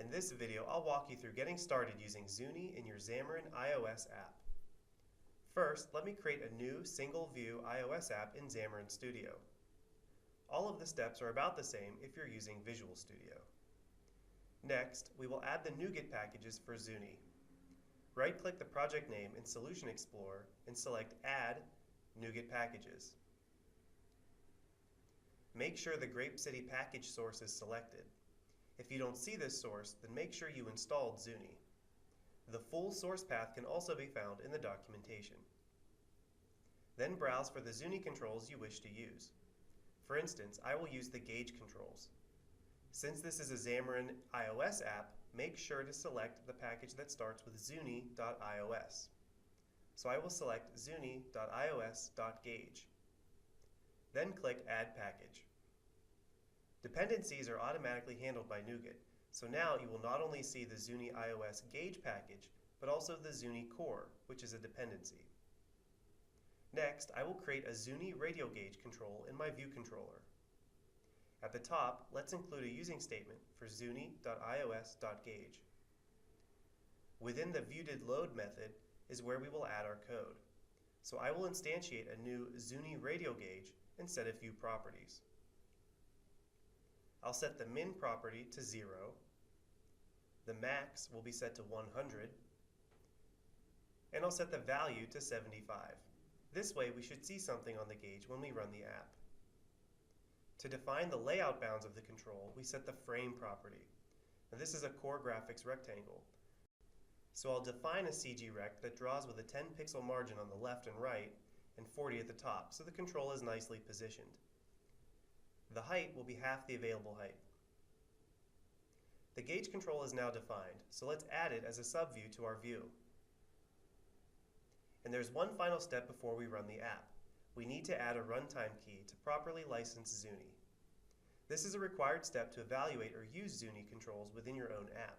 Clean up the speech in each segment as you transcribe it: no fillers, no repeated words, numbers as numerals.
In this video, I'll walk you through getting started using Xuni in your Xamarin.iOS app. First, let me create a new single-view iOS app in Xamarin Studio. All of the steps are about the same if you're using Visual Studio. Next, we will add the NuGet packages for Xuni. Right-click the project name in Solution Explorer and select Add NuGet Packages. Make sure the Grape City package source is selected. If you don't see this source, then make sure you installed Xuni. The full source path can also be found in the documentation. Then browse for the Xuni controls you wish to use. For instance, I will use the gauge controls. Since this is a Xamarin.iOS app, make sure to select the package that starts with Xuni.iOS. So I will select Xuni.ios.gauge. Then click Add Package. Dependencies are automatically handled by NuGet, so now you will not only see the Xuni iOS gauge package, but also the Xuni core, which is a dependency. Next, I will create a Xuni radio gauge control in my view controller. At the top, let's include a using statement for Xuni.ios.gauge. Within the viewDidLoad method is where we will add our code. So I will instantiate a new Xuni radio gauge and set a few properties. I'll set the min property to 0. The max will be set to 100. And I'll set the value to 75. This way we should see something on the gauge when we run the app. To define the layout bounds of the control, we set the frame property. Now this is a core graphics rectangle. So I'll define a CG rect that draws with a 10 pixel margin on the left and right and 40 at the top, so the control is nicely positioned. The height will be half the available height. The gauge control is now defined, so let's add it as a subview to our view. And there's one final step before we run the app. We need to add a runtime key to properly license Xuni. This is a required step to evaluate or use Xuni controls within your own app.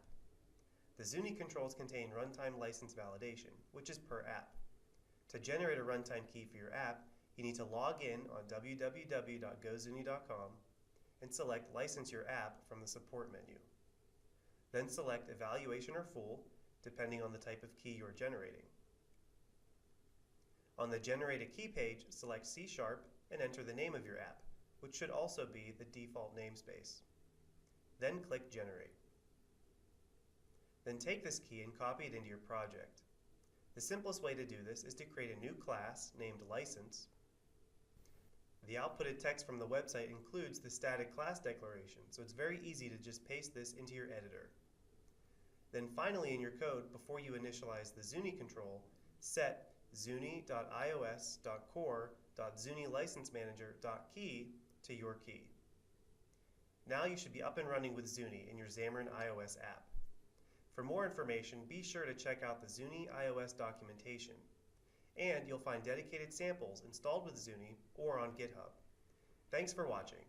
The Xuni controls contain runtime license validation, which is per app. To generate a runtime key for your app, you need to log in on www.gozuni.com and select License Your App from the Support menu. Then select Evaluation or Full, depending on the type of key you are generating. On the Generate a Key page, select C# and enter the name of your app, which should also be the default namespace. Then click Generate. Then take this key and copy it into your project. The simplest way to do this is to create a new class named License. The outputted text from the website includes the static class declaration, so it's very easy to just paste this into your editor. Then finally in your code, before you initialize the Xuni control, set xuni.ios.core.xunilicensemanager.key to your key. Now you should be up and running with Xuni in your Xamarin iOS app. For more information, be sure to check out the Xuni iOS documentation. And you'll find dedicated samples installed with Xuni or on GitHub. Thanks for watching.